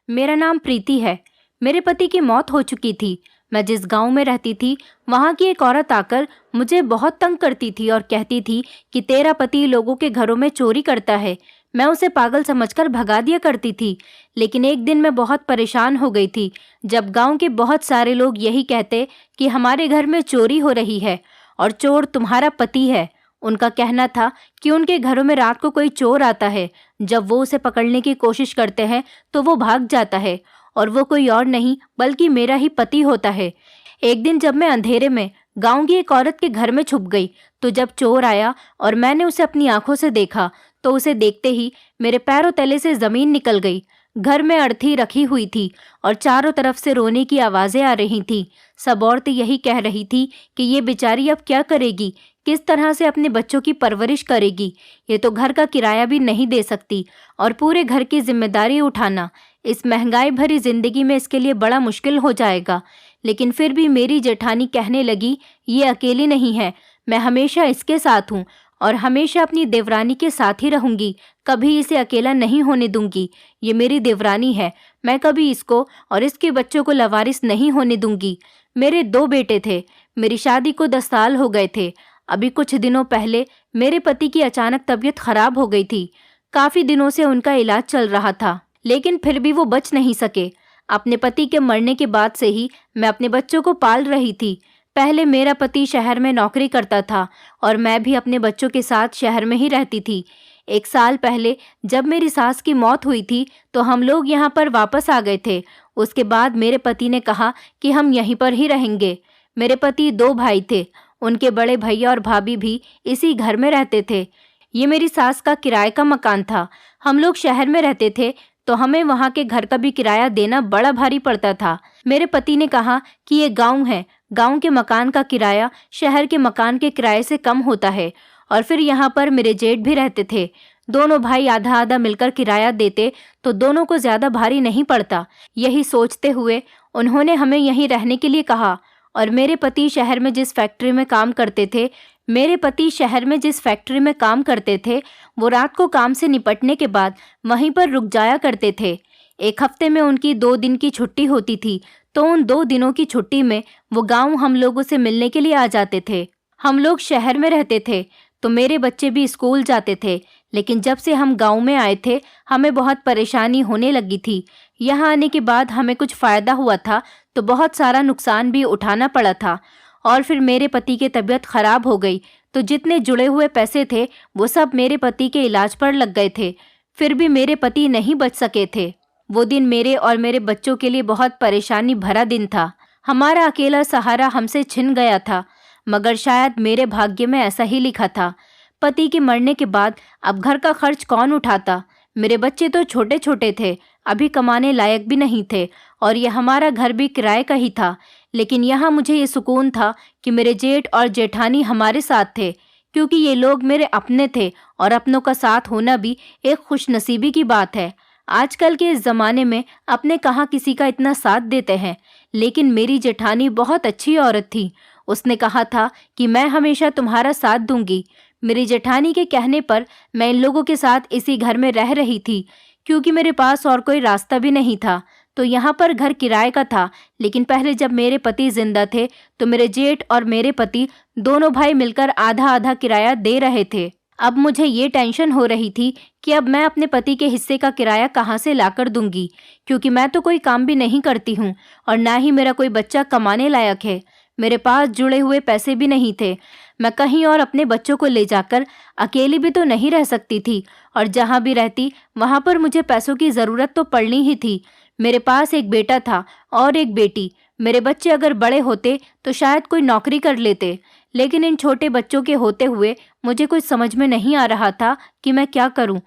मेरा नाम प्रीति है। मेरे पति की मौत हो चुकी थी। मैं जिस गांव में रहती थी वहां की एक औरत आकर मुझे बहुत तंग करती थी और कहती थी कि तेरा पति लोगों के घरों में चोरी करता है। मैं उसे पागल समझकर भगा दिया करती थी। लेकिन एक दिन मैं बहुत परेशान हो गई थी जब गांव के बहुत सारे लोग यही कहते कि हमारे घर में चोरी हो रही है और चोर तुम्हारा पति है। उनका कहना था कि उनके घरों में रात को कोई चोर आता है। जब वो उसे पकड़ने की कोशिश करते हैं तो वो भाग जाता है और वो कोई और नहीं बल्कि मेरा ही पति होता है। एक दिन जब मैं अंधेरे में गांव की एक औरत के घर में छुप गई तो जब चोर आया और मैंने उसे अपनी आंखों से देखा तो उसे देखते ही मेरे पैरों तले से जमीन निकल गई। घर में अर्थी रखी हुई थी और चारों तरफ से रोने की आवाजें आ रही थीं। सब औरतें यही कह रही थी कि ये बेचारी अब क्या करेगी, किस तरह से अपने बच्चों की परवरिश करेगी। ये तो घर का किराया भी नहीं दे सकती और पूरे घर की जिम्मेदारी उठाना इस महंगाई भरी जिंदगी में इसके लिए बड़ा मुश्किल हो जाएगा। लेकिन फिर भी मेरी जेठानी कहने लगी, ये अकेली नहीं है, मैं हमेशा इसके साथ हूँ और हमेशा अपनी देवरानी के साथ ही रहूंगी। कभी इसे अकेला नहीं होने दूंगी। ये मेरी देवरानी है, मैं कभी इसको और इसके बच्चों को लवारिस नहीं होने दूंगी। मेरे 2 बेटे थे। मेरी शादी को 10 साल हो गए थे। अभी कुछ दिनों पहले मेरे पति की अचानक तबीयत खराब हो गई थी। काफी दिनों से उनका इलाज चल रहा था, लेकिन फिर भी वो बच नहीं सके। अपने पति के मरने के बाद से ही मैं अपने बच्चों को पाल रही थी। पहले मेरा पति शहर में नौकरी करता था और मैं भी अपने बच्चों के साथ शहर में ही रहती थी। 1 साल पहले जब मेरी सास की मौत हुई थी तो हम लोग यहाँ पर वापस आ गए थे। उसके बाद मेरे पति ने कहा कि हम यहीं पर ही रहेंगे। मेरे पति 2 भाई थे। उनके बड़े भैया और भाभी भी इसी घर में रहते थे। ये मेरी सास का किराए का मकान था। हम लोग शहर में रहते थे तो हमें वहाँ के घर का भी किराया देना बड़ा भारी पड़ता था। मेरे पति ने कहा कि ये गांव है, गांव के मकान का किराया शहर के मकान के किराए से कम होता है। और फिर यहाँ पर मेरे जेठ भी रहते थे। दोनों भाई आधा आधा मिलकर किराया देते तो दोनों को ज्यादा भारी नहीं पड़ता। यही सोचते हुए उन्होंने हमें यहीं रहने के लिए कहा। और मेरे पति शहर में जिस फैक्ट्री में काम करते थे वो रात को काम से निपटने के बाद वहीं पर रुक जाया करते थे। 1 हफ्ते में उनकी 2 दिन की छुट्टी होती थी तो उन 2 दिनों की छुट्टी में वो गांव हम लोगों से मिलने के लिए आ जाते थे। हम लोग शहर में रहते थे तो मेरे बच्चे भी स्कूल जाते थे। लेकिन जब से हम गांव में आए थे हमें बहुत परेशानी होने लगी थी। यहाँ आने के बाद हमें कुछ फायदा हुआ था तो बहुत सारा नुकसान भी उठाना पड़ा था। और फिर मेरे पति की तबीयत खराब हो गई तो जितने जुड़े हुए पैसे थे वो सब मेरे पति के इलाज पर लग गए थे। फिर भी मेरे पति नहीं बच सके थे। वो दिन मेरे और मेरे बच्चों के लिए बहुत परेशानी भरा दिन था। हमारा अकेला सहारा हमसे छिन गया था, मगर शायद मेरे भाग्य में ऐसा ही लिखा था। पति के मरने के बाद अब घर का खर्च कौन उठाता। मेरे बच्चे तो छोटे छोटे थे, अभी कमाने लायक भी नहीं थे और यह हमारा घर भी किराए का ही था। लेकिन यहाँ मुझे ये सुकून था कि मेरे जेठ और जेठानी हमारे साथ थे, क्योंकि ये लोग मेरे अपने थे और अपनों का साथ होना भी एक खुशनसीबी की बात है। आजकल के इस जमाने में अपने कहाँ किसी का इतना साथ देते हैं। लेकिन मेरी जेठानी बहुत अच्छी औरत थी। उसने कहा था कि मैं हमेशा तुम्हारा साथ दूंगी। मेरी जेठानी के कहने पर मैं इन लोगों के साथ इसी घर में रह रही थी, क्योंकि मेरे पास और कोई रास्ता भी नहीं था। तो यहाँ पर घर किराए का था। लेकिन पहले जब मेरे पति जिंदा थे तो मेरे जेठ और मेरे पति दोनों भाई मिलकर आधा आधा किराया दे रहे थे। अब मुझे ये टेंशन हो रही थी कि अब मैं अपने पति के हिस्से का किराया कहाँ से लाकर दूंगी, क्योंकि मैं तो कोई काम भी नहीं करती हूँ और ना ही मेरा कोई बच्चा कमाने लायक है। मेरे पास जुड़े हुए पैसे भी नहीं थे। मैं कहीं और अपने बच्चों को ले जाकर अकेली भी तो नहीं रह सकती थी, और जहाँ भी रहती वहाँ पर मुझे पैसों की ज़रूरत तो पड़नी ही थी। मेरे पास एक बेटा था और एक बेटी। मेरे बच्चे अगर बड़े होते तो शायद कोई नौकरी कर लेते, लेकिन इन छोटे बच्चों के होते हुए मुझे कुछ समझ में नहीं आ रहा था कि मैं क्या करूं।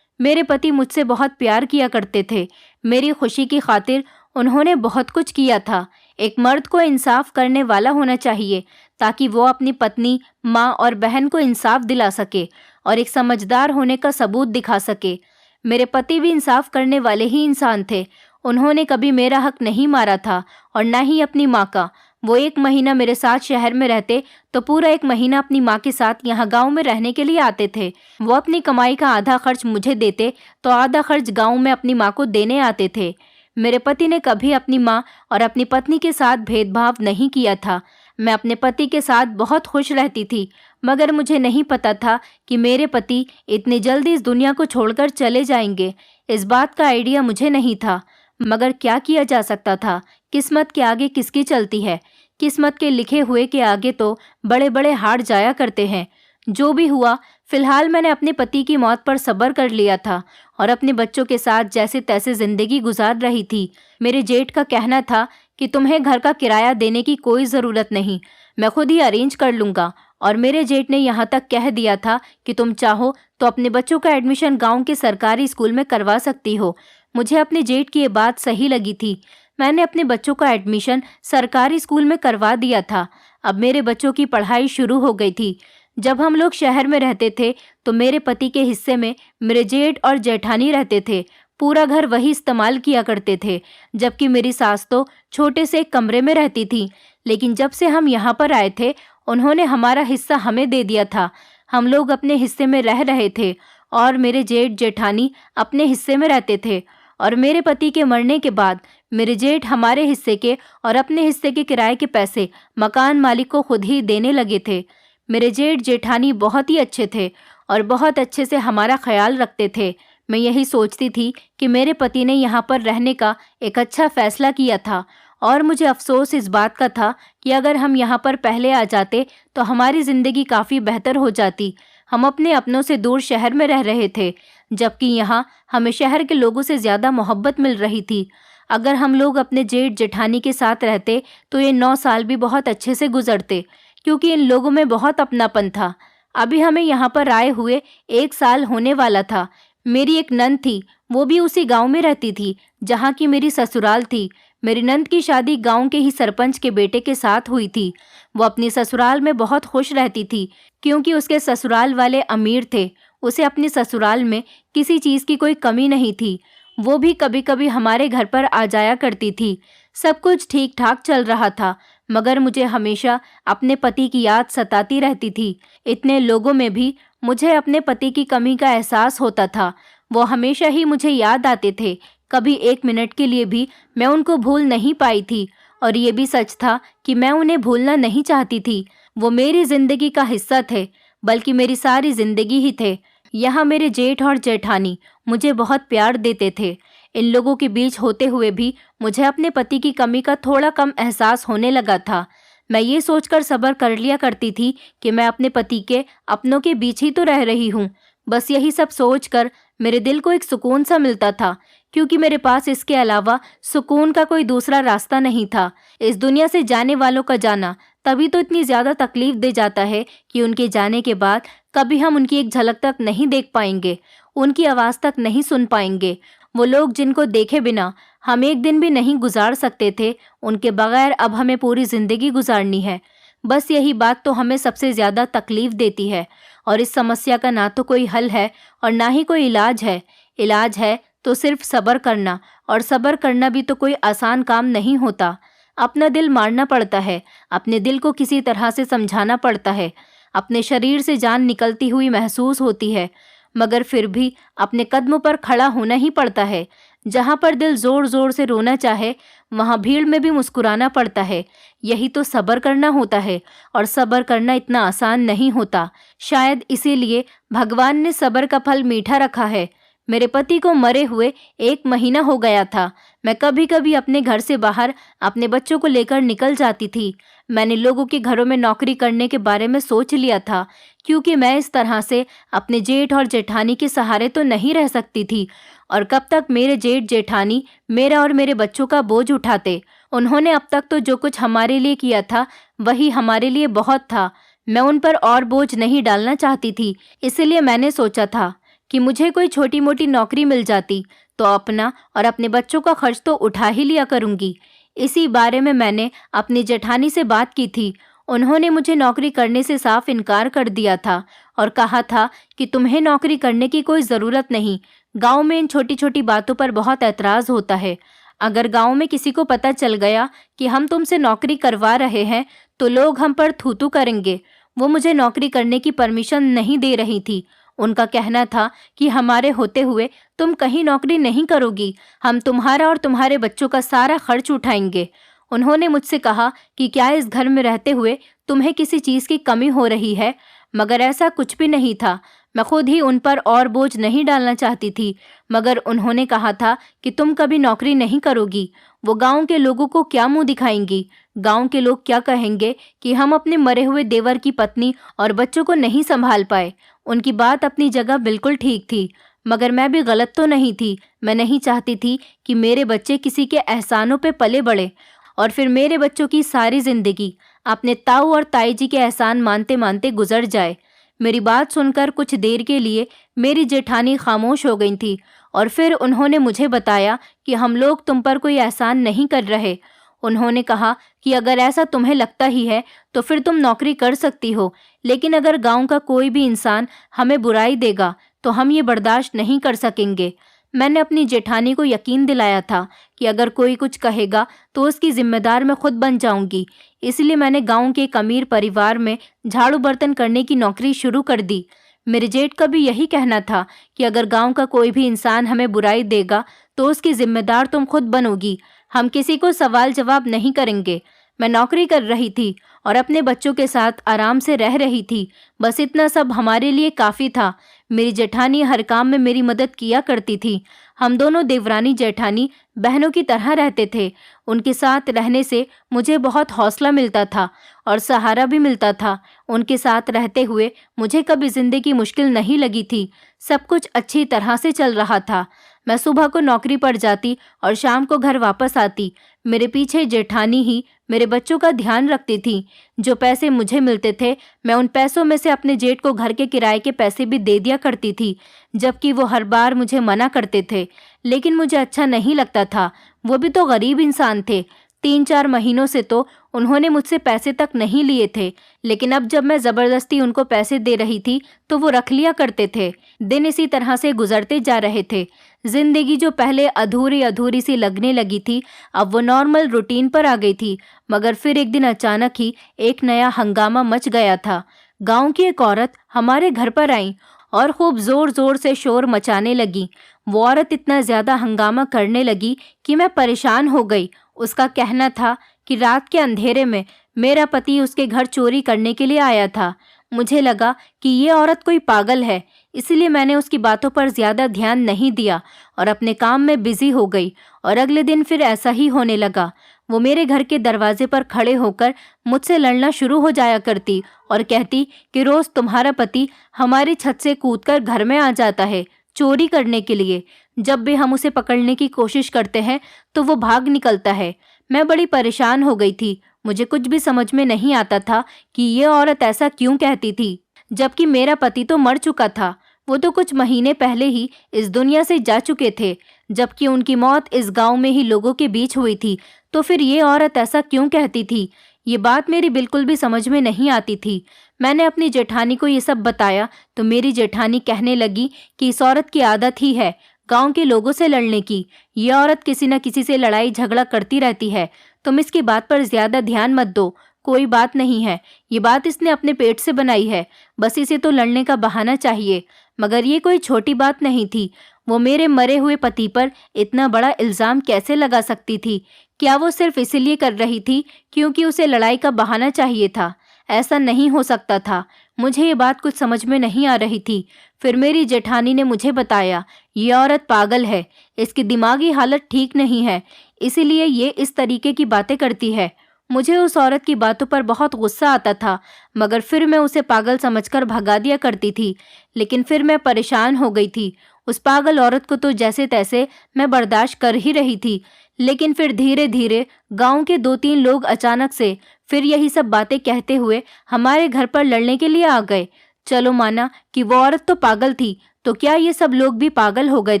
मेरे पति मुझसे बहुत प्यार किया करते थे। मेरी खुशी की खातिर उन्होंने बहुत कुछ किया था। एक मर्द को इंसाफ करने वाला होना चाहिए ताकि वो अपनी पत्नी, माँ और बहन को इंसाफ दिला सके और एक समझदार होने का सबूत दिखा सके। मेरे पति भी इंसाफ करने वाले ही इंसान थे। उन्होंने कभी मेरा हक नहीं मारा था और न ही अपनी माँ का। वो 1 महीना मेरे साथ शहर में रहते तो पूरा 1 महीना अपनी माँ के साथ यहाँ गांव में रहने के लिए आते थे। वो अपनी कमाई का आधा खर्च मुझे देते तो आधा खर्च गांव में अपनी माँ को देने आते थे। मेरे पति ने कभी अपनी माँ और अपनी पत्नी के साथ भेदभाव नहीं किया था। मैं अपने पति के साथ बहुत खुश रहती थी, मगर मुझे नहीं पता था कि मेरे पति इतनी जल्दी इस दुनिया को छोड़कर चले जाएंगे। इस बात का आइडिया मुझे नहीं था, मगर क्या किया जा सकता था। किस्मत के आगे किसकी चलती है। किस्मत के लिखे हुए के आगे तो बड़े बड़े हार जाया करते हैं। जो भी हुआ, फिलहाल मैंने अपने पति की मौत पर सब्र कर लिया था और अपने बच्चों के साथ जैसे तैसे जिंदगी गुजार रही थी। मेरे जेठ का कहना था कि तुम्हें घर का किराया देने की कोई ज़रूरत नहीं, मैं खुद ही अरेंज कर लूँगा। और मेरे जेठ ने यहाँ तक कह दिया था कि तुम चाहो तो अपने बच्चों का एडमिशन गांव के सरकारी स्कूल में करवा सकती हो। मुझे अपने जेठ की ये बात सही लगी थी। मैंने अपने बच्चों का एडमिशन सरकारी स्कूल में करवा दिया था। अब मेरे बच्चों की पढ़ाई शुरू हो गई थी। जब हम लोग शहर में रहते थे तो मेरे पति के हिस्से में मेरे जेठ और जेठानी रहते थे। पूरा घर वही इस्तेमाल किया करते थे, जबकि मेरी सास तो छोटे से एक कमरे में रहती थी। लेकिन जब से हम यहाँ पर आए थे, उन्होंने हमारा हिस्सा हमें दे दिया था। हम लोग अपने हिस्से में रह रहे थे और मेरे जेठ जेठानी अपने हिस्से में रहते थे। और मेरे पति के मरने के बाद मेरे जेठ हमारे हिस्से के और अपने हिस्से के किराए के पैसे मकान मालिक को खुद ही देने लगे थे। मेरे जेठ जेठानी बहुत ही अच्छे थे और बहुत अच्छे से हमारा ख्याल रखते थे। मैं यही सोचती थी कि मेरे पति ने यहाँ पर रहने का एक अच्छा फैसला किया था और मुझे अफसोस इस बात का था कि अगर हम यहाँ पर पहले आ जाते तो हमारी ज़िंदगी काफ़ी बेहतर हो जाती। हम अपने अपनों से दूर शहर में रह रहे थे, जबकि यहाँ हमें शहर के लोगों से ज़्यादा मोहब्बत मिल रही थी। अगर हम लोग अपने जेठ जेठानी के साथ रहते तो ये 9 साल भी बहुत अच्छे से गुजरते, क्योंकि इन लोगों में बहुत अपनापन था। अभी हमें यहाँ पर आए हुए 1 साल होने वाला था। मेरी एक नंद थी, वो भी उसी गांव में रहती थी जहाँ की मेरी ससुराल थी। मेरी नंद की शादी गांव के ही सरपंच के बेटे के साथ हुई थी। वो अपनी ससुराल में बहुत खुश रहती थी, क्योंकि उसके ससुराल वाले अमीर थे। उसे अपनी ससुराल में किसी चीज़ की कोई कमी नहीं थी। वो भी कभी कभी हमारे घर पर आ जाया करती थी। सब कुछ ठीक ठाक चल रहा था, मगर मुझे हमेशा अपने पति की याद सताती रहती थी। इतने लोगों में भी मुझे अपने पति की कमी का एहसास होता था। वो हमेशा ही मुझे याद आते थे। कभी 1 मिनट के लिए भी मैं उनको भूल नहीं पाई थी। और ये भी सच था कि मैं उन्हें भूलना नहीं चाहती थी। वो मेरी जिंदगी का हिस्सा थे, बल्कि मेरी सारी जिंदगी ही थे। यहाँ मेरे जेठ और जेठानी मुझे बहुत प्यार देते थे। इन लोगों के बीच होते हुए भी मुझे अपने पति की कमी का थोड़ा कम एहसास होने लगा था। मैं ये सोचकर सब्र कर लिया करती थी कि मैं अपने पति के अपनों के बीच ही तो रह रही हूँ। बस यही सब सोचकर मेरे दिल को एक सुकून सा मिलता था, क्योंकि मेरे पास इसके अलावा सुकून का कोई दूसरा रास्ता नहीं था। इस दुनिया से जाने वालों का जाना तभी तो इतनी ज़्यादा तकलीफ दे जाता है कि उनके जाने के बाद कभी हम उनकी एक झलक तक नहीं देख पाएंगे, उनकी आवाज़ तक नहीं सुन पाएंगे। वो लोग जिनको देखे बिना हम एक दिन भी नहीं गुजार सकते थे, उनके बगैर अब हमें पूरी ज़िंदगी गुजारनी है। बस यही बात तो हमें सबसे ज़्यादा तकलीफ देती है। और इस समस्या का ना तो कोई हल है और ना ही कोई इलाज है। इलाज है तो सिर्फ सब्र करना, और सब्र करना भी तो कोई आसान काम नहीं होता। अपना दिल मारना पड़ता है, अपने दिल को किसी तरह से समझाना पड़ता है। अपने शरीर से जान निकलती हुई महसूस होती है, मगर फिर भी अपने कदमों पर खड़ा होना ही पड़ता है। जहाँ पर दिल जोर जोर से रोना चाहे, वहाँ भीड़ में भी मुस्कुराना पड़ता है। यही तो सब्र करना होता है, और सब्र करना इतना आसान नहीं होता। शायद इसीलिए भगवान ने सब्र का फल मीठा रखा है। मेरे पति को मरे हुए 1 महीना हो गया था। मैं कभी कभी अपने घर से बाहर अपने बच्चों को लेकर निकल जाती थी। मैंने लोगों के घरों में नौकरी करने के बारे में सोच लिया था, क्योंकि मैं इस तरह से अपने जेठ और जेठानी के सहारे तो नहीं रह सकती थी। और कब तक मेरे जेठ जेठानी मेरा और मेरे बच्चों का बोझ उठाते। उन्होंने अब तक तो जो कुछ हमारे लिए किया था वही हमारे लिए बहुत था। मैं उन पर और बोझ नहीं डालना चाहती थी। इसलिए मैंने सोचा था कि मुझे कोई छोटी मोटी नौकरी मिल जाती तो अपना और अपने बच्चों का खर्च तो उठा ही लिया करूंगी। इसी बारे में मैंने अपनी जेठानी से बात की थी। उन्होंने मुझे नौकरी करने से साफ इनकार कर दिया था और कहा था कि तुम्हें नौकरी करने की कोई ज़रूरत नहीं। गांव में इन छोटी छोटी बातों पर बहुत ऐतराज़ होता है। अगर गांव में किसी को पता चल गया कि हम तुमसे नौकरी करवा रहे हैं तो लोग हम पर थू थू करेंगे। वो मुझे नौकरी करने की परमिशन नहीं दे रही थी। उनका कहना था कि हमारे होते हुए तुम कहीं नौकरी नहीं करोगी, हम तुम्हारा और तुम्हारे बच्चों का सारा खर्च उठाएंगे। उन्होंने मुझसे कहा कि क्या इस घर में रहते हुए तुम्हें किसी चीज़ की कमी हो रही है, मगर ऐसा कुछ भी नहीं था। मैं खुद ही उन पर और बोझ नहीं डालना चाहती थी, मगर उन्होंने कहा था कि तुम कभी नौकरी नहीं करोगी। वो गांव के लोगों को क्या मुंह दिखाएंगी? गांव के लोग क्या कहेंगे कि हम अपने मरे हुए देवर की पत्नी और बच्चों को नहीं संभाल पाए। उनकी बात अपनी जगह बिल्कुल ठीक थी, मगर मैं भी गलत तो नहीं थी। मैं नहीं चाहती थी कि मेरे बच्चे किसी के एहसानों पे पले बढ़े और फिर मेरे बच्चों की सारी जिंदगी अपने ताऊ और ताई जी के एहसान मानते मानते गुजर जाए। मेरी बात सुनकर कुछ देर के लिए मेरी जेठानी खामोश हो गई थी और फिर उन्होंने मुझे बताया कि हम लोग तुम पर कोई एहसान नहीं कर रहे। उन्होंने कहा कि अगर ऐसा तुम्हें लगता ही है तो फिर तुम नौकरी कर सकती हो, लेकिन अगर गांव का कोई भी इंसान हमें बुराई देगा तो हम ये बर्दाश्त नहीं कर सकेंगे। मैंने अपनी जेठानी को यकीन दिलाया था कि अगर कोई कुछ कहेगा तो उसकी जिम्मेदार मैं खुद बन जाऊंगी। इसलिए मैंने गांव के एक अमीर परिवार में झाड़ू बर्तन करने की नौकरी शुरू कर दी। मेरे जेठ का भी यही कहना था कि अगर गांव का कोई भी इंसान हमें बुराई देगा तो उसकी जिम्मेदार तुम खुद बनोगी, हम किसी को सवाल जवाब नहीं करेंगे। मैं नौकरी कर रही थी और अपने बच्चों के साथ आराम से रह रही थी। बस इतना सब हमारे लिए काफ़ी था। मेरी जेठानी हर काम में मेरी मदद किया करती थी। हम दोनों देवरानी जेठानी बहनों की तरह रहते थे। उनके साथ रहने से मुझे बहुत हौसला मिलता था और सहारा भी मिलता था। उनके साथ रहते हुए मुझे कभी ज़िंदगी मुश्किल नहीं लगी थी। सब कुछ अच्छी तरह से चल रहा था। मैं सुबह को नौकरी पर जाती और शाम को घर वापस आती। मेरे पीछे जेठानी ही मेरे बच्चों का ध्यान रखती थी। जो पैसे मुझे मिलते थे मैं उन पैसों में से अपने जेठ को घर के किराए के पैसे भी दे दिया करती थी, जबकि वो हर बार मुझे मना करते थे, लेकिन मुझे अच्छा नहीं लगता था। वो भी तो गरीब इंसान थे। 3-4 महीनों से तो उन्होंने मुझसे पैसे तक नहीं लिए थे, लेकिन अब जब मैं ज़बरदस्ती उनको पैसे दे रही थी तो वो रख लिया करते थे। दिन इसी तरह से गुजरते जा रहे थे। जिंदगी जो पहले अधूरी अधूरी सी लगने लगी थी, अब वो नॉर्मल रूटीन पर आ गई थी। मगर फिर एक दिन अचानक ही एक नया हंगामा मच गया था। गांव की एक औरत हमारे घर पर आई और खूब जोर जोर से शोर मचाने लगी। वो औरत इतना ज़्यादा हंगामा करने लगी कि मैं परेशान हो गई। उसका कहना था कि रात के अंधेरे में मेरा पति उसके घर चोरी करने के लिए आया था। मुझे लगा कि ये औरत कोई पागल है, इसलिए मैंने उसकी बातों पर ज़्यादा ध्यान नहीं दिया और अपने काम में बिजी हो गई। और अगले दिन फिर ऐसा ही होने लगा। वो मेरे घर के दरवाजे पर खड़े होकर मुझसे लड़ना शुरू हो जाया करती और कहती कि रोज़ तुम्हारा पति हमारी छत से कूदकर घर में आ जाता है चोरी करने के लिए। जब भी हम उसे पकड़ने की कोशिश करते हैं तो वो भाग निकलता है। मैं बड़ी परेशान हो गई थी। मुझे कुछ भी समझ में नहीं आता था कि ये औरत ऐसा क्यों कहती थी, जबकि मेरा पति तो मर चुका था। वो तो कुछ महीने पहले ही इस दुनिया से जा चुके थे, जबकि उनकी मौत इस गांव में ही लोगों के बीच हुई थी। तो फिर ये औरत ऐसा क्यों कहती थी? ये बात मेरी बिल्कुल भी समझ में नहीं आती थी। मैंने अपनी जेठानी को ये सब बताया तो मेरी जेठानी कहने लगी कि इस औरत की आदत ही है गांव के लोगों से लड़ने की। ये औरत किसी न किसी से लड़ाई झगड़ा करती रहती है। तुम इसकी बात पर ज्यादा ध्यान मत दो। कोई बात नहीं है, ये बात इसने अपने पेट से बनाई है, बस इसे तो लड़ने का बहाना चाहिए। मगर ये कोई छोटी बात नहीं थी। वो मेरे मरे हुए पति पर इतना बड़ा इल्ज़ाम कैसे लगा सकती थी? क्या वो सिर्फ इसीलिए कर रही थी क्योंकि उसे लड़ाई का बहाना चाहिए था? ऐसा नहीं हो सकता था। मुझे ये बात कुछ समझ में नहीं आ रही थी। फिर मेरी जेठानी ने मुझे बताया, ये औरत पागल है, इसकी दिमागी हालत ठीक नहीं है, इसीलिए ये इस तरीके की बातें करती है। मुझे उस औरत की बातों पर बहुत गुस्सा आता था, मगर फिर मैं उसे पागल समझकर भगा दिया करती थी। लेकिन फिर मैं परेशान हो गई थी। उस पागल औरत को तो जैसे तैसे मैं बर्दाश्त कर ही रही थी, लेकिन फिर धीरे धीरे गांव के 2-3 लोग अचानक से फिर यही सब बातें कहते हुए हमारे घर पर लड़ने के लिए आ गए। चलो माना कि वो औरत तो पागल थी, तो क्या ये सब लोग भी पागल हो गए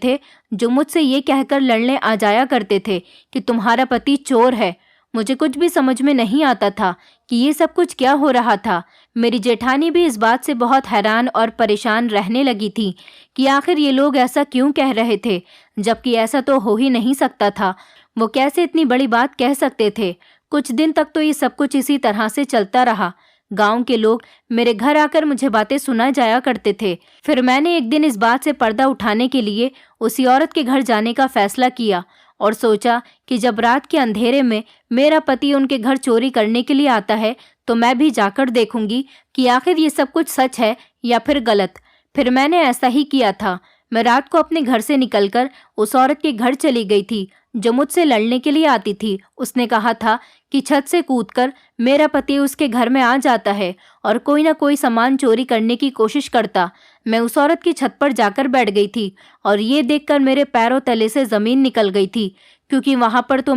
थे जो मुझसे ये कहकर लड़ने आ जाया करते थे कि तुम्हारा पति चोर है? मुझे कुछ भी समझ में नहीं आता था कि ये सब कुछ क्या हो रहा था। मेरी जेठानी भी इस बात से बहुत हैरान और परेशान रहने लगी थी कि आखिर ये लोग ऐसा क्यों कह रहे थे, जबकि ऐसा तो हो ही नहीं सकता था। वो कैसे इतनी बड़ी बात कह सकते थे? कुछ दिन तक तो ये सब कुछ इसी तरह से चलता रहा। गांव के लोग मेरे घर आकर मुझे बातें सुना जाया करते थे। फिर मैंने एक दिन इस बात से पर्दा उठाने के लिए उसी औरत के घर जाने का फैसला किया और सोचा कि जब रात के अंधेरे में मेरा पति उनके घर चोरी करने के लिए आता है तो मैं भी जाकर देखूंगी कि आखिर ये सब कुछ सच है या फिर गलत। फिर मैंने ऐसा ही किया था। मैं रात को अपने घर से निकलकर उस औरत के घर चली गई थी जो मुझसे लड़ने के लिए आती थी। उसने कहा था कि छत से कूदकर मेरा पति उसके घर में आ जाता है और कोई ना कोई सामान चोरी करने की कोशिश करता। मैं उस औरत की छत पर जाकर बैठ गई थी और ये देखकर मेरे पैरों तले से जमीन निकल गई थी, क्योंकि वहां पर तो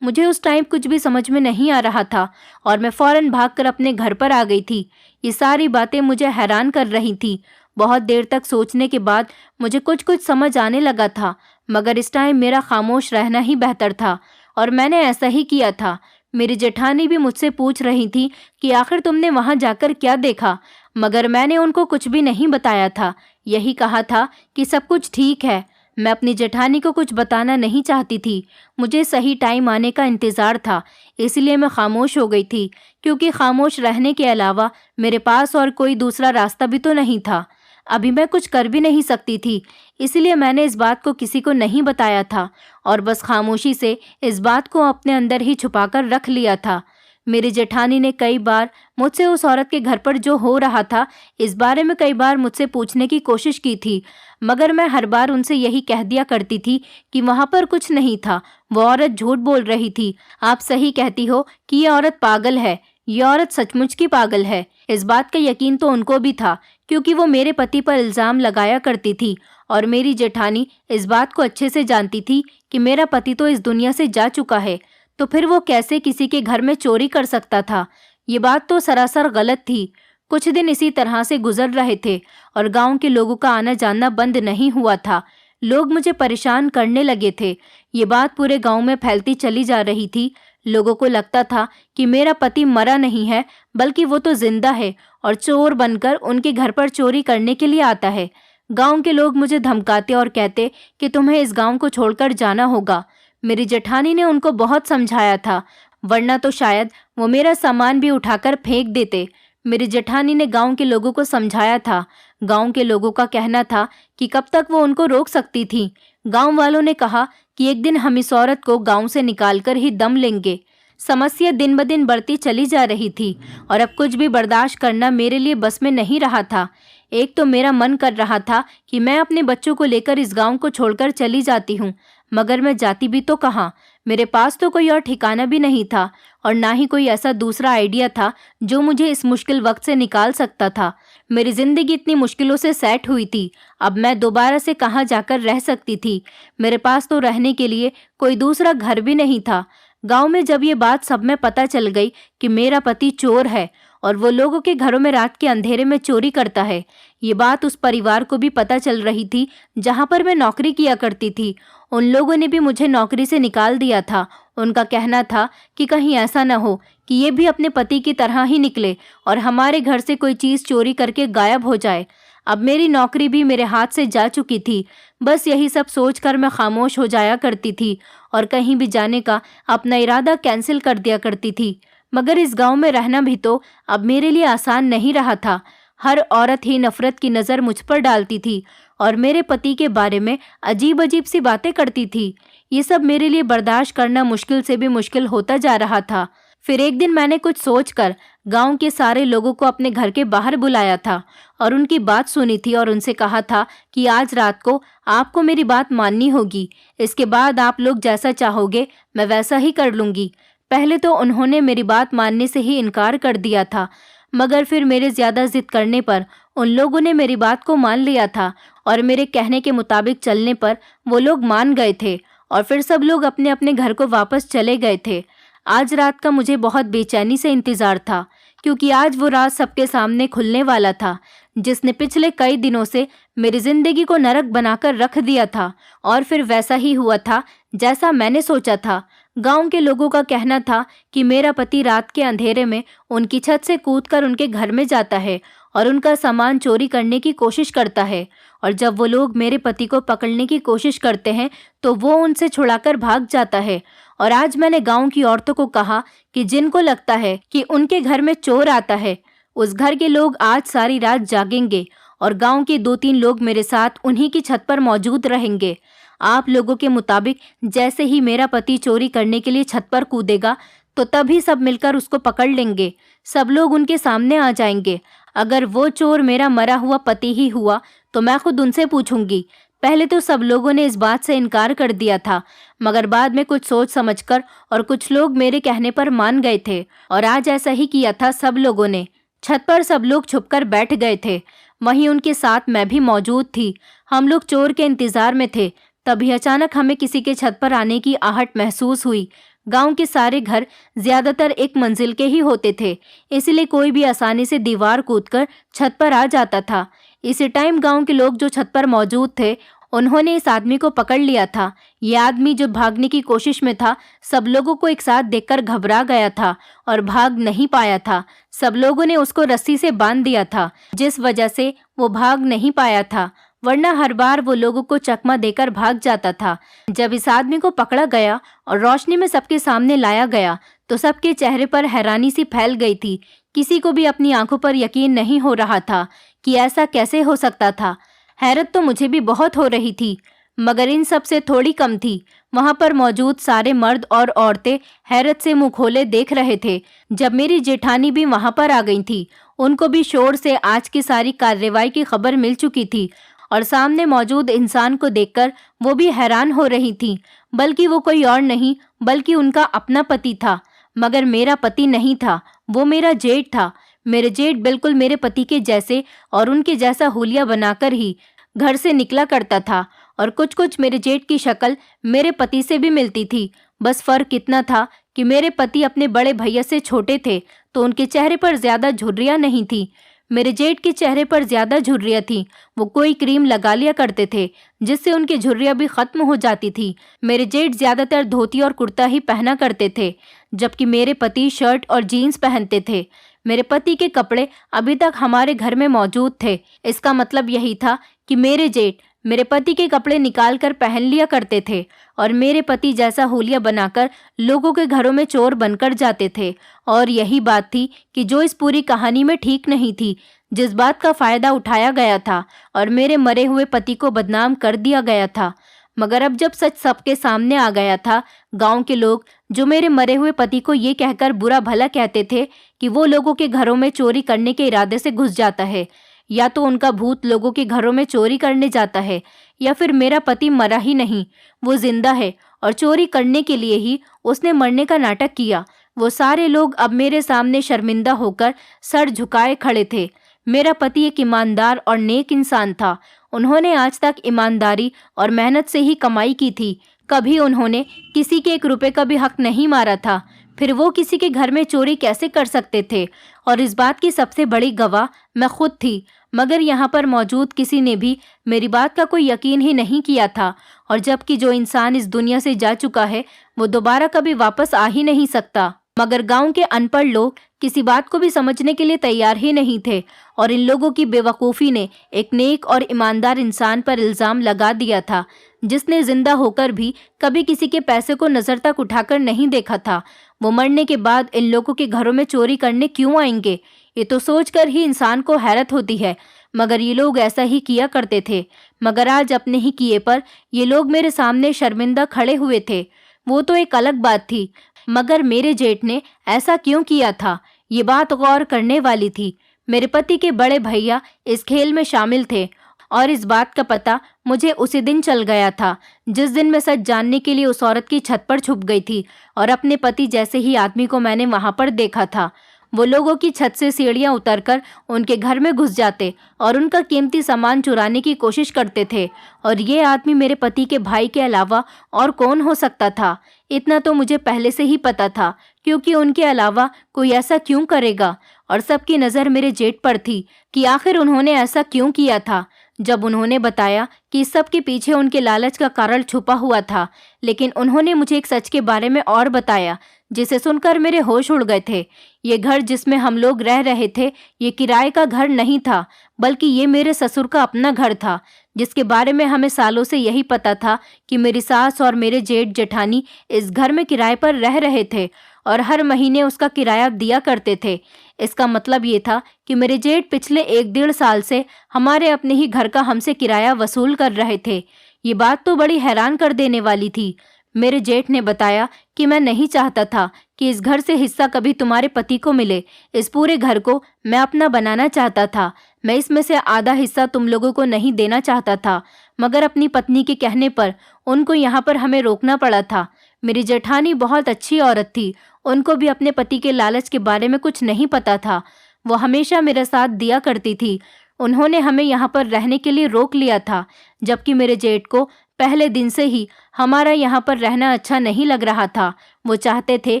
मुझे उस टाइम कुछ भी समझ में नहीं आ रहा था और मैं फौरन भागकर अपने घर पर आ गई थी। ये सारी बातें मुझे हैरान कर रही थी। बहुत देर तक सोचने के बाद मुझे कुछ कुछ समझ आने लगा था, मगर इस टाइम मेरा खामोश रहना ही बेहतर था और मैंने ऐसा ही किया था। मेरी जेठानी भी मुझसे पूछ रही थी कि आखिर तुमने वहां जाकर क्या देखा, मगर मैंने उनको कुछ भी नहीं बताया था। यही कहा था कि सब कुछ ठीक है। मैं अपनी जेठानी को कुछ बताना नहीं चाहती थी। मुझे सही टाइम आने का इंतज़ार था, इसलिए मैं खामोश हो गई थी, क्योंकि खामोश रहने के अलावा मेरे पास और कोई दूसरा रास्ता भी तो नहीं था। अभी मैं कुछ कर भी नहीं सकती थी, इसलिए मैंने इस बात को किसी को नहीं बताया था और बस खामोशी से इस बात को अपने अंदर ही छुपाकर रख लिया था। मेरी जेठानी ने कई बार मुझसे उस औरत के घर पर जो हो रहा था इस बारे में कई बार मुझसे पूछने की कोशिश की थी, मगर मैं हर बार उनसे यही कह दिया करती थी कि वहां पर कुछ नहीं था, वो औरत झूठ बोल रही थी। आप सही कहती हो कि ये औरत पागल है, ये औरत सचमुच की पागल है। इस बात का यकीन तो उनको भी था, क्योंकि वो मेरे पति पर इल्ज़ाम लगाया करती थी और मेरी जेठानी इस बात को अच्छे से जानती थी कि मेरा पति तो इस दुनिया से जा चुका है, तो फिर वो कैसे किसी के घर में चोरी कर सकता था। ये बात तो सरासर गलत थी। कुछ दिन इसी तरह से गुजर रहे थे और गांव के लोगों का आना जाना बंद नहीं हुआ था। लोग मुझे परेशान करने लगे थे। ये बात पूरे गांव में फैलती चली जा रही थी। लोगों को लगता था कि मेरा पति मरा नहीं है, बल्कि वो तो जिंदा है और चोर बनकर उनके घर पर चोरी करने के लिए आता है। गांव के लोग मुझे धमकाते और कहते कि तुम्हें इस गांव को छोड़कर जाना होगा। मेरी जेठानी ने उनको बहुत समझाया था, वरना तो शायद वो मेरा सामान भी उठाकर फेंक देते। मेरी जेठानी ने गांव के लोगों को समझाया था। गांव के लोगों का कहना था कि कब तक वो उनको रोक सकती थी। गांव वालों ने कहा कि एक दिन हम इस औरत को गांव से निकालकर ही दम लेंगे। समस्या दिन ब दिन बढ़ती चली जा रही थी और अब कुछ भी बर्दाश्त करना मेरे लिए बस में नहीं रहा था। एक तो मेरा मन कर रहा था कि मैं अपने बच्चों को लेकर इस गांव को छोड़कर चली जाती हूँ, मगर मैं जाती भी तो कहाँ। मेरे पास तो कोई और ठिकाना भी नहीं था और ना ही कोई ऐसा दूसरा आइडिया था जो मुझे इस मुश्किल वक्त से निकाल सकता था। मेरी जिंदगी इतनी मुश्किलों से सेट हुई थी, अब मैं दोबारा से कहाँ जाकर रह सकती थी। मेरे पास तो रहने के लिए कोई दूसरा घर भी नहीं था। गांव में जब ये बात सब में पता चल गई कि मेरा पति चोर है और वो लोगों के घरों में रात के अंधेरे में चोरी करता है, ये बात उस परिवार को भी पता चल रही थी जहां पर मैं नौकरी किया करती थी। उन लोगों ने भी मुझे नौकरी से निकाल दिया था। उनका कहना था कि कहीं ऐसा न हो कि ये भी अपने पति की तरह ही निकले और हमारे घर से कोई चीज़ चोरी करके गायब हो जाए। अब मेरी नौकरी भी मेरे हाथ से जा चुकी थी। बस यही सब सोचकर मैं खामोश हो जाया करती थी और कहीं भी जाने का अपना इरादा कैंसिल कर दिया करती थी। मगर इस गांव में रहना भी तो अब मेरे लिए आसान नहीं रहा था। हर औरत ही नफरत की नज़र मुझ पर डालती थी और मेरे पति के बारे में अजीब अजीब सी बातें करती थी। ये सब मेरे लिए बर्दाश्त करना मुश्किल से भी मुश्किल होता जा रहा था। फिर एक दिन मैंने कुछ सोचकर गांव के सारे लोगों को अपने घर के बाहर बुलाया था और उनकी बात सुनी थी और उनसे कहा था कि आज रात को आपको मेरी बात माननी होगी। इसके बाद आप लोग जैसा चाहोगे मैं वैसा ही कर लूँगी। पहले तो उन्होंने मेरी बात मानने से ही इनकार कर दिया था, मगर फिर मेरे ज़्यादा जिद करने पर उन लोगों ने मेरी बात को मान लिया था और मेरे कहने के मुताबिक चलने पर वो लोग मान गए थे और फिर सब लोग अपने अपने घर को वापस चले गए थे। आज रात का मुझे बहुत बेचैनी से इंतज़ार था, क्योंकि आज वो रात सबके सामने खुलने वाला था जिसने पिछले कई दिनों से मेरी ज़िंदगी को नरक बनाकर रख दिया था। और फिर वैसा ही हुआ था जैसा मैंने सोचा था। गांव के लोगों का कहना था कि मेरा पति रात के अंधेरे में उनकी छत से कूदकर उनके घर में जाता है और उनका सामान चोरी करने की कोशिश करता है। और जब वो लोग मेरे पति को पकड़ने की कोशिश करते हैं तो वो उनसे छुड़ाकर भाग जाता है। और आज मैंने गांव की औरतों को कहा कि जिनको लगता है कि उनके घर में चोर आता है, उस घर के लोग आज सारी रात जागेंगे और गांव के 2-3 लोग मेरे साथ उन्हीं की छत पर मौजूद रहेंगे। आप लोगों के मुताबिक जैसे ही मेरा पति चोरी करने के लिए छत पर कूदेगा तो तभी सब मिलकर उसको पकड़ लेंगे। सब लोग उनके सामने आ जाएंगे। अगर वो चोर मेरा मरा हुआ पति ही हुआ तो मैं खुद उनसे पूछूंगी। पहले तो सब लोगों ने इस बात से इनकार कर दिया था, मगर बाद में कुछ सोच समझकर और कुछ लोग मेरे कहने पर मान गए थे और आज ऐसा ही किया था सब लोगों ने। छत पर सब लोग छुपकर बैठ गए थे। वहीं उनके साथ मैं भी मौजूद थी। हम लोग चोर के इंतजार में थे। तभी अचानक हमें किसी के छत पर आने की आहट महसूस हुई। गांव के सारे घर ज्यादातर एक मंजिल के ही होते थे, इसलिए कोई भी आसानी से दीवार कूदकर छत पर आ जाता था। इसी टाइम गांव के लोग जो छत पर मौजूद थे उन्होंने इस आदमी को पकड़ लिया था। ये आदमी जो भागने की कोशिश में था, सब लोगों को एक साथ देखकर घबरा गया था और भाग नहीं पाया था। सब लोगों ने उसको रस्सी से बांध दिया था, जिस वजह से वो भाग नहीं पाया था, वरना हर बार वो लोगों को चकमा देकर भाग जाता था। जब इस आदमी को पकड़ा गया और रोशनी में सबके सामने लाया गया तो सबके चेहरे पर हैरानी सी फैल गई थी। किसी को भी अपनी आंखों पर यकीन नहीं हो रहा था कि ऐसा कैसे हो सकता था। हैरत तो मुझे भी बहुत हो रही थी, मगर इन सब से थोड़ी कम थी। वहां पर मौजूद सारे मर्द और औरतें हैरत से मुंह खोले देख रहे थे। जब मेरी जेठानी भी वहां पर आ गई थी, उनको भी शोर से आज की सारी कार्रवाई की खबर मिल चुकी थी और सामने मौजूद इंसान को देखकर वो भी हैरान हो रही थी। बल्कि वो कोई और नहीं बल्कि उनका अपना पति था। मगर मेरा पति नहीं था, वो मेरा जेठ था। मेरे जेठ बिल्कुल मेरे पति के जैसे और उनके जैसा हुलिया बनाकर ही घर से निकला करता था और कुछ कुछ मेरे जेठ की शक्ल मेरे पति से भी मिलती थी। बस फर्क इतना था कि मेरे पति अपने बड़े भैया से छोटे थे तो उनके चेहरे पर ज्यादा झुर्रियां नहीं थी। मेरे जेठ के चेहरे पर ज्यादा झुर्रियां थी। वो कोई क्रीम लगा लिया करते थे जिससे उनकी झुर्रियां भी खत्म हो जाती थी। मेरे जेठ ज्यादातर धोती और कुर्ता ही पहना करते थे, जबकि मेरे पति शर्ट और जीन्स पहनते थे। मेरे पति के कपड़े अभी तक हमारे घर में मौजूद थे। इसका मतलब यही था कि मेरे जेठ मेरे पति के कपड़े निकाल कर पहन लिया करते थे और मेरे पति जैसा हुलिया बनाकर लोगों के घरों में चोर बनकर जाते थे। और यही बात थी कि जो इस पूरी कहानी में ठीक नहीं थी, जिस बात का फायदा उठाया गया था और मेरे मरे हुए पति को बदनाम कर दिया गया था। मगर अब जब सच सबके सामने आ गया था, गांव के लोग जो मेरे मरे हुए पति को ये कहकर बुरा भला कहते थे कि वो लोगों के घरों में चोरी करने के इरादे से घुस जाता है, या तो उनका भूत लोगों के घरों में चोरी करने जाता है, या फिर मेरा पति मरा ही नहीं, वो जिंदा है और चोरी करने के लिए ही उसने मरने का नाटक किया। वो सारे लोग अब मेरे सामने शर्मिंदा होकर सर झुकाए खड़े थे। मेरा पति एक ईमानदार और नेक इंसान था। उन्होंने आज तक ईमानदारी और मेहनत से ही कमाई की थी। कभी उन्होंने किसी के 1 रुपए का भी हक नहीं मारा था। फिर वो किसी के घर में चोरी कैसे कर सकते थे? और इस बात की सबसे बड़ी गवाह मैं खुद थी। मगर यहाँ पर मौजूद किसी ने भी मेरी बात का कोई यकीन ही नहीं किया था। और जबकि जो इंसान इस दुनिया से जा चुका है वो दोबारा कभी वापस आ ही नहीं सकता। मगर गांव के अनपढ़ लोग किसी बात को भी समझने के लिए तैयार ही नहीं थे और इन लोगों की बेवकूफ़ी ने एक नेक और ईमानदार इंसान पर इल्ज़ाम लगा दिया था, जिसने जिंदा होकर भी कभी किसी के पैसे को नज़र तक उठाकर नहीं देखा था। वो मरने के बाद इन लोगों के घरों में चोरी करने क्यों आएंगे? ये तो सोचकर ही इंसान को हैरत होती है। मगर ये लोग ऐसा ही किया करते थे। मगर आज अपने ही किए पर ये लोग मेरे सामने शर्मिंदा खड़े हुए थे। वो तो एक अलग बात थी, मगर मेरे जेठ ने ऐसा क्यों किया था, ये बात गौर करने वाली थी। मेरे पति के बड़े भैया इस खेल में शामिल थे और इस बात का पता मुझे उसी दिन चल गया था जिस दिन मैं सच जानने के लिए उस औरत की छत पर छुप गई थी और अपने पति जैसे ही आदमी को मैंने वहां पर देखा था। वो लोगों की छत से सीढ़ियां उतरकर उनके घर में घुस जाते और उनका कीमती सामान चुराने की कोशिश करते थे। और ये आदमी मेरे पति के भाई के अलावा और कौन हो सकता था? इतना तो मुझे पहले से ही पता था, क्योंकि उनके अलावा कोई ऐसा क्यों करेगा? और सबकी नज़र मेरे जेठ पर थी कि आखिर उन्होंने ऐसा क्यों किया था जब उन्होंने बताया कि इस सब के पीछे उनके लालच का कारण छुपा हुआ था, लेकिन उन्होंने मुझे एक सच के बारे में और बताया जिसे सुनकर मेरे होश उड़ गए थे। ये घर जिसमें हम लोग रह रहे थे, ये किराए का घर नहीं था, बल्कि ये मेरे ससुर का अपना घर था, जिसके बारे में हमें सालों से यही पता था कि मेरी सास और मेरे जेठ जेठानी इस घर में किराए पर रह रहे थे और हर महीने उसका किराया दिया करते थे। इसका मतलब ये था कि मेरे जेठ पिछले 1-1.5 साल से हमारे अपने ही घर का हमसे किराया वसूल कर रहे थे। ये बात तो बड़ी हैरान कर देने वाली थी। मेरे जेठ ने बताया कि मैं नहीं चाहता था कि इस घर से हिस्सा कभी तुम्हारे पति को मिले। इस पूरे घर को मैं अपना बनाना चाहता था। मैं इसमें से आधा हिस्सा तुम लोगों को नहीं देना चाहता था, मगर अपनी पत्नी के कहने पर उनको यहाँ पर हमें रोकना पड़ा था। मेरी जेठानी बहुत अच्छी औरत थी। उनको भी अपने पति के लालच के बारे में कुछ नहीं पता था। वो हमेशा मेरा साथ दिया करती थी। उन्होंने हमें यहाँ पर रहने के लिए रोक लिया था, जबकि मेरे जेठ को पहले दिन से ही हमारा यहाँ पर रहना अच्छा नहीं लग रहा था। वो चाहते थे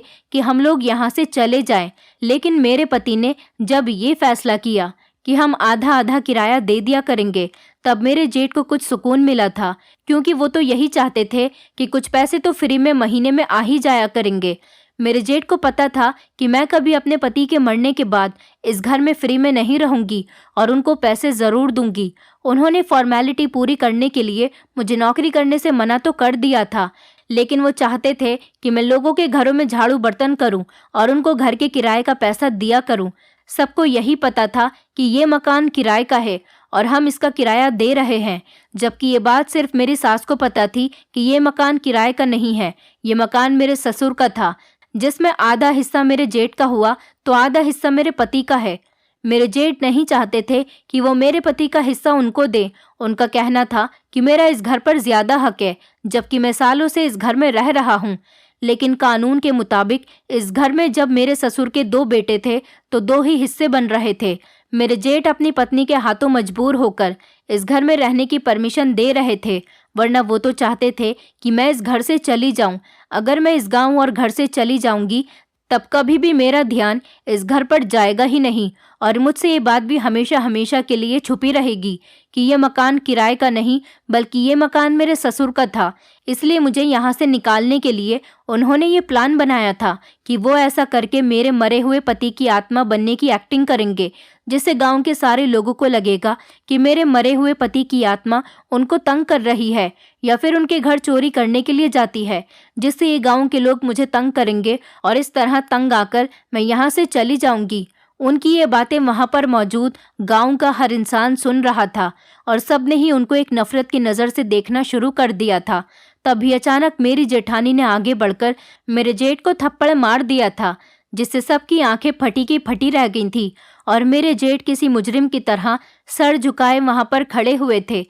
कि हम लोग यहाँ से चले जाएं, लेकिन मेरे पति ने जब ये फैसला किया कि हम आधा आधा किराया दे दिया करेंगे, तब मेरे जेठ को कुछ सुकून मिला था, क्योंकि वो तो यही चाहते थे कि कुछ पैसे तो फ्री में महीने में आ ही जाया करेंगे। मेरे जेठ को पता था कि मैं कभी अपने पति के मरने के बाद इस घर में फ्री में नहीं रहूंगी और उनको पैसे ज़रूर दूंगी। उन्होंने फॉर्मेलिटी पूरी करने के लिए मुझे नौकरी करने से मना तो कर दिया था, लेकिन वो चाहते थे कि मैं लोगों के घरों में झाड़ू बर्तन करूं और उनको घर के किराए का पैसा दिया करूं। सबको यही पता था कि ये मकान किराए का है और हम इसका किराया दे रहे हैं, जबकि ये बात सिर्फ मेरी सास को पता थी कि ये मकान किराए का नहीं है। ये मकान मेरे ससुर का था, जिसमें आधा हिस्सा मेरे जेठ का हुआ तो आधा हिस्सा मेरे पति का है। मेरे जेठ नहीं चाहते थे कि वो मेरे पति का हिस्सा उनको दे। उनका कहना था कि मेरा इस घर पर ज्यादा हक है, जबकि मैं सालों से इस घर में रह रहा हूँ। लेकिन कानून के मुताबिक इस घर में जब मेरे ससुर के 2 बेटे थे तो 2 ही हिस्से बन रहे थे। मेरे जेठ अपनी पत्नी के हाथों मजबूर होकर इस घर में रहने की परमिशन दे रहे थे, वरना वो तो चाहते थे कि मैं इस घर से चली जाऊं। अगर मैं इस गांव और घर से चली जाऊंगी, तब कभी भी मेरा ध्यान इस घर पर जाएगा ही नहीं और मुझसे ये बात भी हमेशा हमेशा के लिए छुपी रहेगी कि ये मकान किराए का नहीं, बल्कि ये मकान मेरे ससुर का था। इसलिए मुझे यहाँ से निकालने के लिए उन्होंने ये प्लान बनाया था कि वो ऐसा करके मेरे मरे हुए पति की आत्मा बनने की एक्टिंग करेंगे, जिससे गांव के सारे लोगों को लगेगा कि मेरे मरे हुए पति की आत्मा उनको तंग कर रही है या फिर उनके घर चोरी करने के लिए जाती है, जिससे ये गांव के लोग मुझे तंग करेंगे और इस तरह तंग आकर मैं यहाँ से चली जाऊंगी। उनकी ये बातें वहां पर मौजूद गांव का हर इंसान सुन रहा था और सबने ही उनको एक नफरत की नज़र से देखना शुरू कर दिया था। तभी अचानक मेरी जेठानी ने आगे बढ़कर मेरे जेठ को थप्पड़ मार दिया था, जिससे सबकी आंखें फटी की फटी रह गई थी और मेरे जेठ किसी मुजरिम की तरह सर झुकाए वहां पर खड़े हुए थे,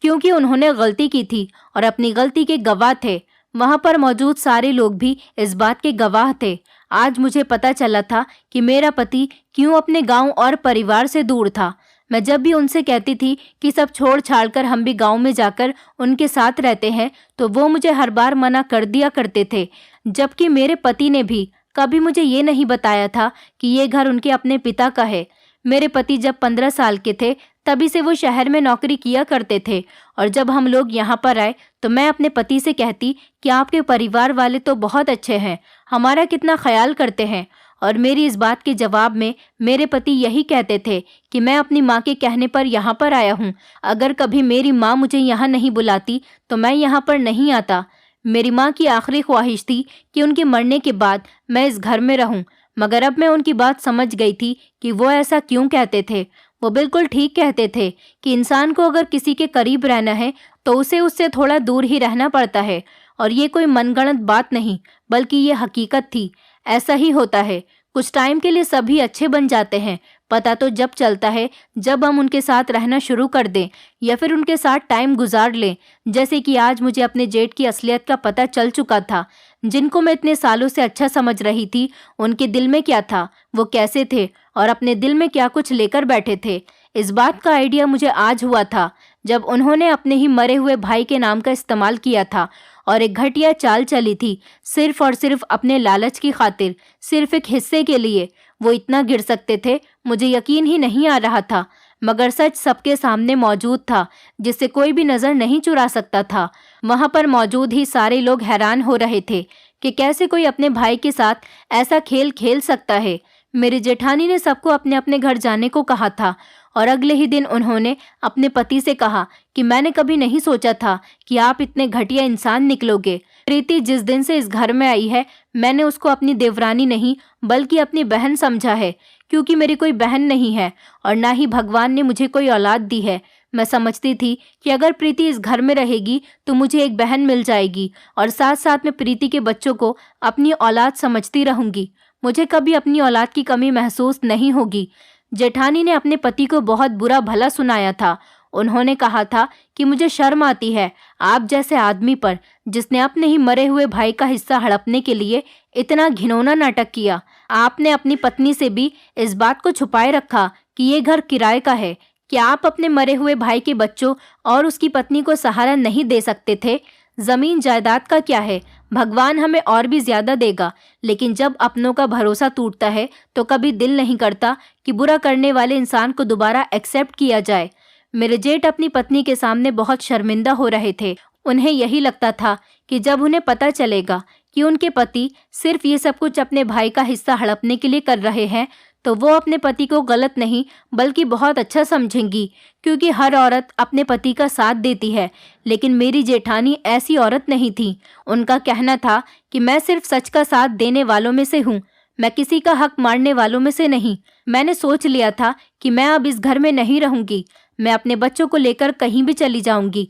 क्योंकि उन्होंने गलती की थी और अपनी गलती के गवाह थे। वहां पर मौजूद सारे लोग भी इस बात के गवाह थे। आज मुझे पता चला था कि मेरा पति क्यों अपने गांव और परिवार से दूर था। मैं जब भी उनसे कहती थी कि सब छोड़ छाड़ कर हम भी गांव में जाकर उनके साथ रहते हैं, तो वो मुझे हर बार मना कर दिया करते थे, जबकि मेरे पति ने भी कभी मुझे ये नहीं बताया था कि ये घर उनके अपने पिता का है। मेरे पति जब 15 साल के थे तभी से वो शहर में नौकरी किया करते थे और जब हम लोग यहाँ पर आए तो मैं अपने पति से कहती कि आपके परिवार वाले तो बहुत अच्छे हैं, हमारा कितना ख्याल करते हैं। और मेरी इस बात के जवाब में मेरे पति यही कहते थे कि मैं अपनी माँ के कहने पर यहाँ पर आया हूँ। अगर कभी मेरी माँ मुझे यहाँ नहीं बुलाती तो मैं यहाँ पर नहीं आता। मेरी माँ की आखिरी ख्वाहिश थी कि उनके मरने के बाद मैं इस घर में रहूं, मगर अब मैं उनकी बात समझ गई थी कि वो ऐसा क्यों कहते थे। वो बिल्कुल ठीक कहते थे कि इंसान को अगर किसी के करीब रहना है तो उसे उससे थोड़ा दूर ही रहना पड़ता है, और ये कोई मनगढ़ंत बात नहीं बल्कि ये हकीकत थी। ऐसा ही होता है, कुछ टाइम के लिए सभी अच्छे बन जाते हैं, पता तो जब चलता है जब हम उनके साथ रहना शुरू कर दें या फिर उनके साथ टाइम गुजार लें। जैसे कि आज मुझे अपने जेठ की असलियत का पता चल चुका था। जिनको मैं इतने सालों से अच्छा समझ रही थी, उनके दिल में क्या था, वो कैसे थे और अपने दिल में क्या कुछ लेकर बैठे थे। इस बात का आइडिया मुझे आज हुआ था जब उन्होंने अपने ही मरे हुए भाई के नाम का इस्तेमाल किया था और एक घटिया चाल चली थी, सिर्फ और सिर्फ अपने लालच की खातिर, सिर्फ एक हिस्से के लिए। वो इतना गिर सकते थे, मुझे यकीन ही नहीं आ रहा था। मगर सच सबके सामने मौजूद था, जिसे कोई भी नजर नहीं चुरा सकता था। वहां पर मौजूद ही सारे लोग हैरान हो रहे थे कि कैसे कोई अपने भाई के साथ ऐसा खेल खेल सकता है। मेरी जेठानी ने सबको अपने अपने घर जाने को कहा था और अगले ही दिन उन्होंने अपने पति से कहा कि मैंने कभी नहीं सोचा था कि आप इतने घटिया इंसान निकलोगे। प्रीति जिस दिन से इस घर में आई है, मैंने उसको अपनी देवरानी नहीं बल्कि अपनी बहन समझा है, क्योंकि मेरी कोई बहन नहीं है और ना ही भगवान ने मुझे कोई औलाद दी है। मैं समझती थी कि अगर प्रीति इस घर में रहेगी तो मुझे एक बहन मिल जाएगी और साथ साथ में प्रीति के बच्चों को अपनी औलाद समझती रहूंगी। मुझे कभी अपनी औलाद की कमी महसूस नहीं होगी। जेठानी ने अपने पति को बहुत बुरा भला सुनाया था। उन्होंने कहा था कि मुझे शर्म आती है आप जैसे आदमी पर, जिसने अपने ही मरे हुए भाई का हिस्सा हड़पने के लिए इतना घिनौना नाटक किया। आपने अपनी पत्नी से भी इस बात को छुपाए रखा कि ये घर किराए का है। क्या आप अपने मरे हुए भाई के बच्चों और उसकी पत्नी को सहारा नहीं दे सकते थे? जमीन जायदाद का क्या है, भगवान हमें और भी ज्यादा देगा, लेकिन जब अपनों का भरोसा टूटता है तो कभी दिल नहीं करता कि बुरा करने वाले इंसान को दोबारा एक्सेप्ट किया जाए। मेरे जेठ अपनी पत्नी के सामने बहुत शर्मिंदा हो रहे थे। उन्हें यही लगता था कि जब उन्हें पता चलेगा कि उनके पति सिर्फ ये सब कुछ अपने भाई का हिस्सा हड़पने के लिए कर रहे हैं, तो वो अपने पति को गलत नहीं बल्कि बहुत अच्छा समझेंगी, क्योंकि हर औरत अपने पति का साथ देती है। लेकिन मेरी जेठानी ऐसी औरत नहीं थी। उनका कहना था कि मैं सिर्फ सच का साथ देने वालों में से हूँ, मैं किसी का हक मारने वालों में से नहीं। मैंने सोच लिया था कि मैं अब इस घर में नहीं रहूंगी, मैं अपने बच्चों को लेकर कहीं भी चली जाऊंगी,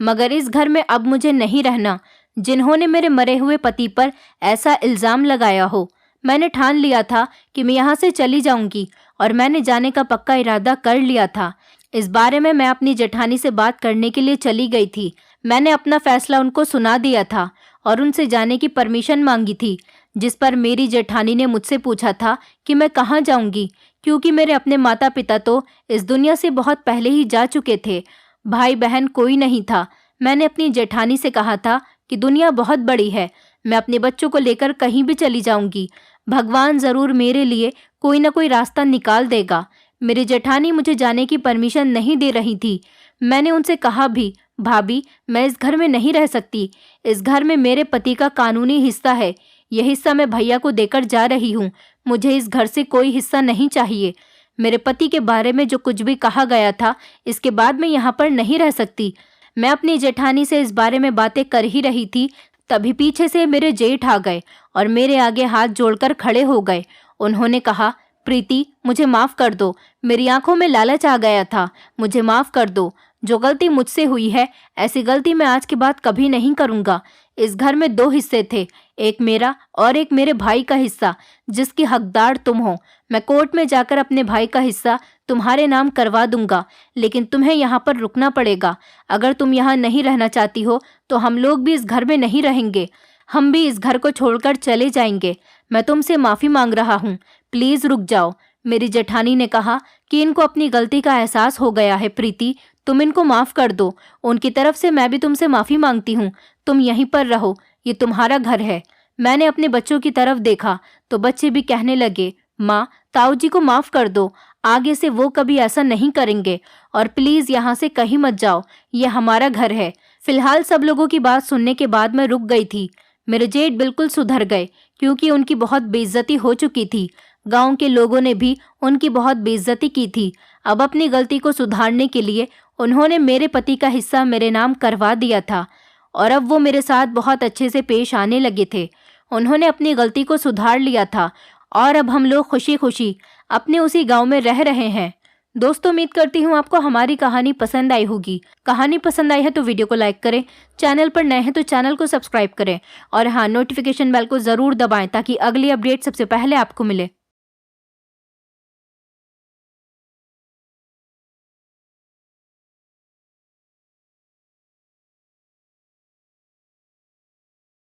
मगर इस घर में अब मुझे नहीं रहना। जिन्होंने मेरे मरे हुए पति पर ऐसा इल्जाम लगाया हो, मैंने ठान लिया था कि मैं यहाँ से चली जाऊंगी और मैंने जाने का पक्का इरादा कर लिया था। इस बारे में मैं अपनी जेठानी से बात करने के लिए चली गई थी। मैंने अपना फैसला उनको सुना दिया था और उनसे जाने की परमिशन मांगी थी, जिस पर मेरी जेठानी ने मुझसे पूछा था कि मैं कहाँ जाऊंगी, क्योंकि मेरे अपने माता पिता तो इस दुनिया से बहुत पहले ही जा चुके थे। भाई बहन कोई नहीं था। मैंने अपनी जेठानी से कहा था कि दुनिया बहुत बड़ी है, मैं अपने बच्चों को लेकर कहीं भी चली जाऊंगी, भगवान जरूर मेरे लिए कोई ना कोई रास्ता निकाल देगा। मेरी जेठानी मुझे जाने की परमिशन नहीं दे रही थी। मैंने उनसे कहा भी, भाभी मैं इस घर में नहीं रह सकती, इस घर में मेरे पति का कानूनी हिस्सा है, यह हिस्सा मैं भैया को देकर जा रही हूँ, मुझे इस घर से कोई हिस्सा नहीं चाहिए। मेरे पति के बारे में जो कुछ भी कहा गया था, इसके बाद मैं यहाँ पर नहीं रह सकती। मैं अपनी जेठानी से इस बारे में बातें कर ही रही थी, तभी पीछे से मेरे जेठ आ गए और मेरे आगे हाथ जोड़कर खड़े हो गए। उन्होंने कहा, प्रीति मुझे माफ कर दो, मेरी आंखों में लालच आ गया था, मुझे माफ कर दो। जो गलती मुझसे हुई है, ऐसी गलती मैं आज के बाद कभी नहीं करूँगा। इस घर में 2 हिस्से थे, एक मेरा और एक मेरे भाई का हिस्सा, जिसकी हकदार तुम हो। मैं कोर्ट में जाकर अपने भाई का हिस्सा तुम्हारे नाम करवा दूंगा, लेकिन तुम्हें यहाँ पर रुकना पड़ेगा। अगर तुम यहाँ नहीं रहना चाहती हो तो हम लोग भी इस घर में नहीं रहेंगे, हम भी इस घर को छोड़कर चले जाएंगे। मैं तुमसे माफ़ी मांग रहा हूँ, प्लीज़ रुक जाओ। मेरी जेठानी ने कहा कि इनको अपनी गलती का एहसास हो गया है प्रीति, तुम इनको माफ़ कर दो। उनकी तरफ से मैं भी तुमसे माफ़ी मांगती हूँ, तुम यहीं पर रहो, ये तुम्हारा घर है। मैंने अपने बच्चों की तरफ देखा तो बच्चे भी कहने लगे, माँ ताऊ जी को माफ़ कर दो, आगे से वो कभी ऐसा नहीं करेंगे और प्लीज़ यहाँ से कहीं मत जाओ, ये हमारा घर है। फिलहाल सब लोगों की बात सुनने के बाद मैं रुक गई थी। मेरे जेठ बिल्कुल सुधर गए, क्योंकि उनकी बहुत बेइज्जती हो चुकी थी। गांव के लोगों ने भी उनकी बहुत बेइज्जती की थी। अब अपनी गलती को सुधारने के लिए उन्होंने मेरे पति का हिस्सा मेरे नाम करवा दिया था और अब वो मेरे साथ बहुत अच्छे से पेश आने लगे थे। उन्होंने अपनी गलती को सुधार लिया था और अब हम लोग खुशी खुशी अपने उसी गांव में रह रहे हैं। दोस्तों उम्मीद करती हूँ आपको हमारी कहानी पसंद आई होगी। कहानी पसंद आई है तो वीडियो को लाइक करें, चैनल पर नए हैं तो चैनल को सब्सक्राइब करें और हाँ, नोटिफिकेशन बेल को ज़रूर दबाएं ताकि अगली अपडेट सबसे पहले आपको मिले।